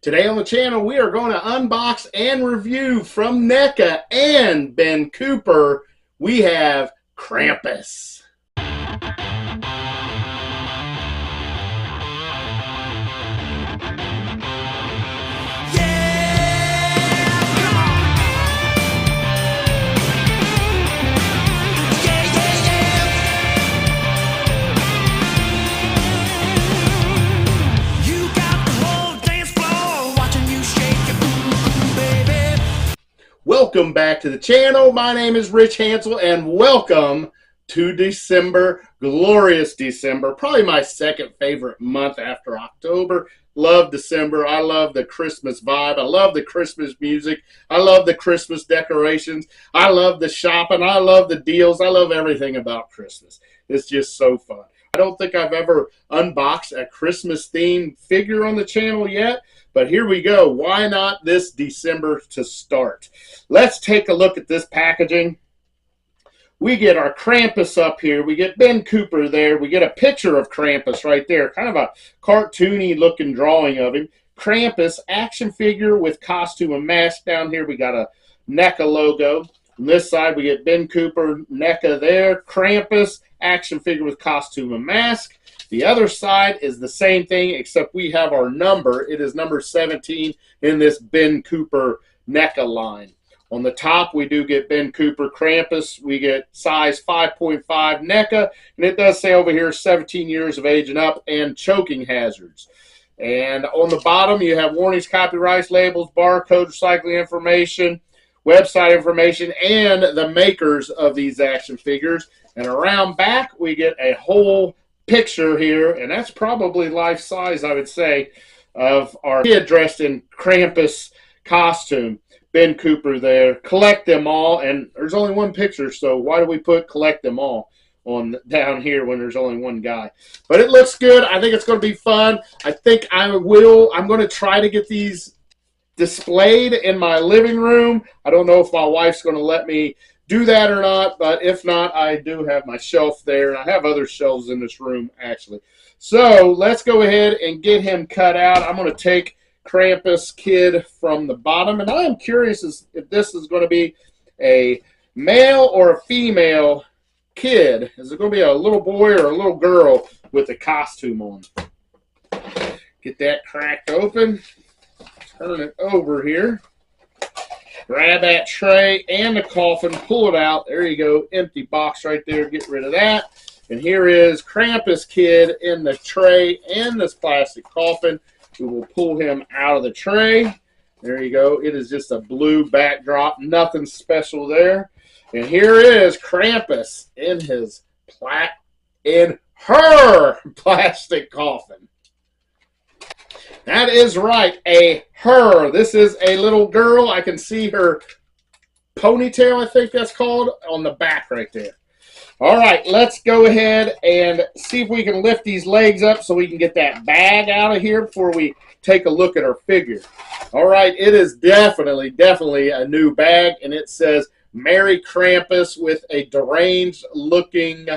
Today on the channel, we are going to unbox and review from NECA and Ben Cooper. We have Krampus. Welcome back to the channel. My name is Rich Hansel and welcome to December. Glorious December. Probably my second favorite month after October. Love December. I love the Christmas vibe. I love the Christmas music. I love the Christmas decorations. I love the shopping. I love the deals. I love everything about Christmas. It's just so fun. I don't think I've ever unboxed a Christmas themed figure on the channel yet, but here we go. Why not this December to start? Let's take a look at this packaging. We get our Krampus up here. We get Ben Cooper there. We get a picture of Krampus right there. Kind of a cartoony looking drawing of him. Krampus action figure with costume and mask. Down here we got a NECA logo. On this side we get Ben Cooper, NECA there. Krampus action figure with costume and mask. The other side is the same thing, except we have our number. It is number 17 in this Ben Cooper NECA line. On the top, we do get Ben Cooper Krampus. We get size 5.5 NECA, and it does say over here 17 years of age and up and choking hazards. And on the bottom, you have warnings, copyrights, labels, barcode, recycling information, website information, and the makers of these action figures. And around back, we get a whole picture here, and that's probably life size, I would say, of our kid dressed in Krampus costume. Ben Cooper there. Collect them all, and there's only one picture, so why do we put collect them all on down here when there's only one guy? But it looks good. I think it's going to be fun. I think I'm going to try to get these displayed in my living room. I don't know if my wife's going to let me do that or not, but if not, I do have my shelf there, and I have other shelves in this room, actually. So let's go ahead and get him cut out. I'm going to take Krampus kid from the bottom, and I am curious if this is going to be a male or a female kid. Is it going to be a little boy or a little girl with a costume on? Get that cracked open. Turn it over here. Grab that tray and the coffin, pull it out. There you go, empty box right there. Get rid of that. And here is Krampus kid in the tray and this plastic coffin. We will pull him out of the tray. There you go. It is just a blue backdrop. Nothing special there. And here is Krampus in her plastic coffin. That is right, a her. This is a little girl. I can see her ponytail, I think that's called, on the back right there. All right, let's go ahead and see if we can lift these legs up so we can get that bag out of here before we take a look at her figure. All right, it is definitely a new bag, and it says Merry Krampus with a deranged-looking,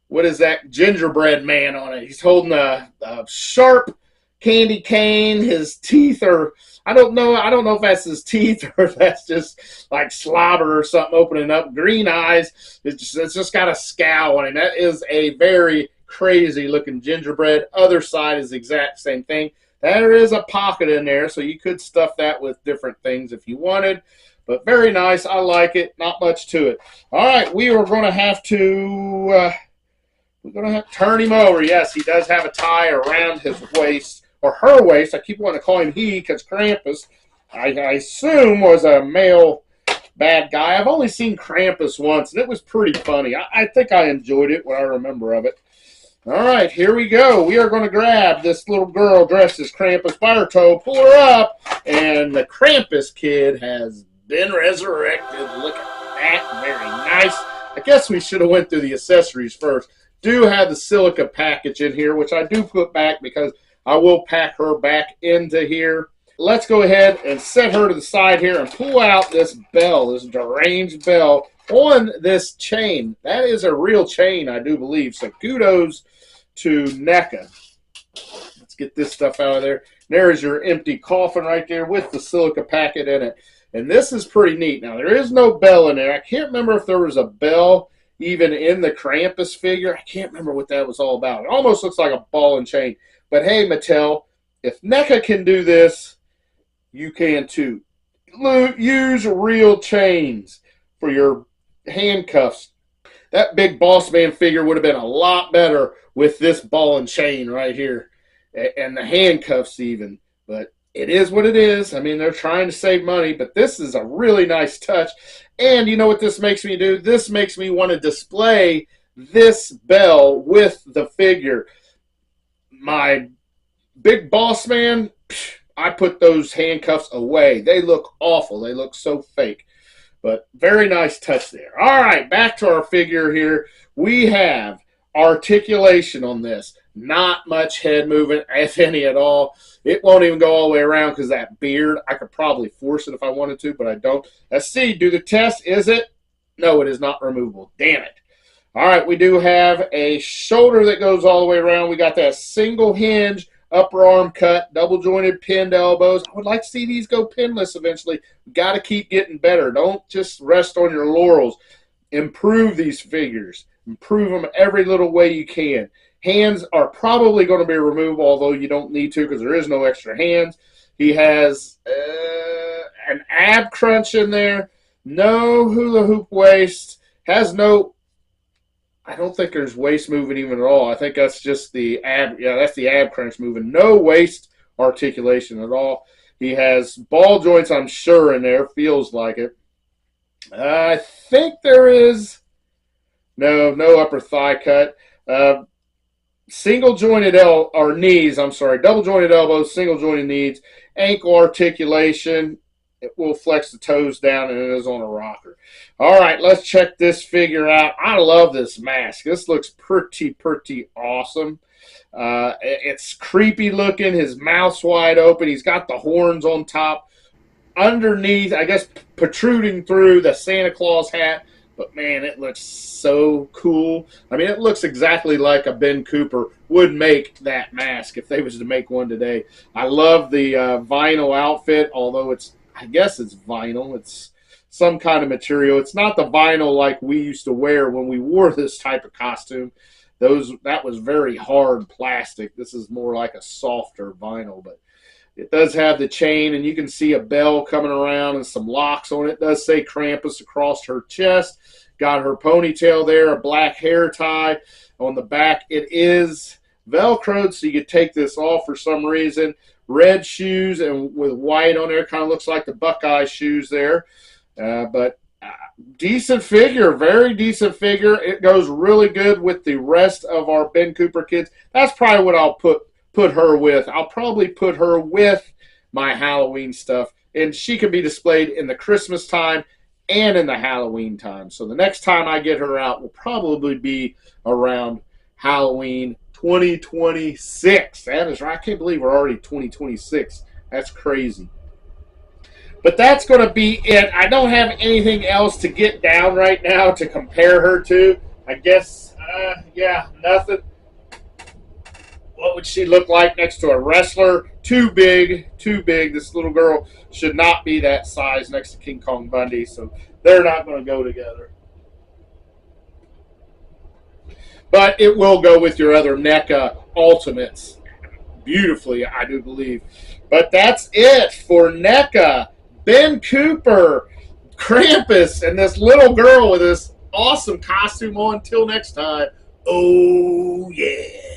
what is that, gingerbread man on it. He's holding a sharp candy cane. His teeth are, I don't know if that's his teeth or if that's just like slobber or something opening up. Green eyes. It's just got a scowl on him. That is a very crazy looking gingerbread. Other side is the exact same thing. There is a pocket in there, so you could stuff that with different things if you wanted. But very nice. I like it. Not much to it. All right, we are going to have to turn him over. Yes, he does have a tie around his waist. Or her waist. I keep wanting to call him he because Krampus, I assume, was a male bad guy. I've only seen Krampus once, and it was pretty funny. I think I enjoyed it, what I remember of it. All right, here we go. We are going to grab this little girl dressed as Krampus by her toe, pull her up, and the Krampus kid has been resurrected. Look at that. Very nice. I guess we should have went through the accessories first. Do have the silica package in here, which I do put back because I will pack her back into here. Let's go ahead and set her to the side here and pull out this bell, this deranged bell on this chain. That is a real chain, I do believe. So kudos to NECA. Let's get this stuff out of there. There's your empty coffin right there with the silica packet in it. And this is pretty neat. Now, there is no bell in there. I can't remember if there was a bell even in the Krampus figure. I can't remember what that was all about. It almost looks like a ball and chain. But hey, Mattel, if NECA can do this, you can too. Use real chains for your handcuffs. That big boss man figure would have been a lot better with this ball and chain right here. And the handcuffs even. But it is what it is. I mean, they're trying to save money, but this is a really nice touch. And you know what this makes me do? This makes me want to display this bell with the figure. My big boss man, I put those handcuffs away. They look awful. They look so fake. But very nice touch there. All right, back to our figure here. We have articulation on this. Not much head movement, if any at all. It won't even go all the way around because that beard, I could probably force it if I wanted to, but I don't. Let's see, do the test. Is it? No, it is not removable. Damn it. All right, we do have a shoulder that goes all the way around. We got that single hinge, upper arm cut, double jointed pinned elbows. I would like to see these go pinless eventually. Got to keep getting better. Don't just rest on your laurels. Improve these figures. Improve them every little way you can. Hands are probably going to be removable, although you don't need to because there is no extra hands. He has an ab crunch in there. No hula hoop waist. Has no, I don't think there's waist moving even at all. I think that's just the ab, yeah, that's the ab crunch moving. No waist articulation at all. He has ball joints, I'm sure, in there. Feels like it. I think there is no upper thigh cut. Single jointed knees, I'm sorry, double jointed elbows, single jointed knees, ankle articulation. It will flex the toes down and it is on a rocker. All right, let's check this figure out. I love this mask. This looks pretty awesome. It's creepy looking. His mouth's wide open. He's got the horns on top. Underneath, I guess, protruding through the Santa Claus hat. But, man, it looks so cool. I mean, it looks exactly like a Ben Cooper would make that mask if they was to make one today. I love the vinyl outfit, although it's, I guess it's vinyl. It's some kind of material. It's not the vinyl like we used to wear when we wore this type of costume. That was very hard plastic. This is more like a softer vinyl, but it does have the chain, and you can see a bell coming around and some locks on it. It does say Krampus across her chest. Got her ponytail there, a black hair tie on the back. It is Velcroed, so you could take this off for some reason. Red shoes and with white on there. Kind of looks like the Buckeye shoes there. But decent figure, very decent figure. It goes really good with the rest of our Ben Cooper kids. That's probably what I'll put her with. I'll probably put her with my Halloween stuff, and she can be displayed in the Christmas time and in the Halloween time. So the next time I get her out will probably be around Halloween 2026. That is right. I can't believe we're already 2026. That's crazy. But that's going to be it. I don't have anything else to get down right now to compare her to. I guess, yeah, nothing. What would she look like next to a wrestler? Too big. This little girl should not be that size next to King Kong Bundy, so they're not going to go together. But it will go with your other NECA Ultimates beautifully, I do believe. But that's it for NECA Ben Cooper, Krampus, and this little girl with this awesome costume on. Till next time, oh yeah.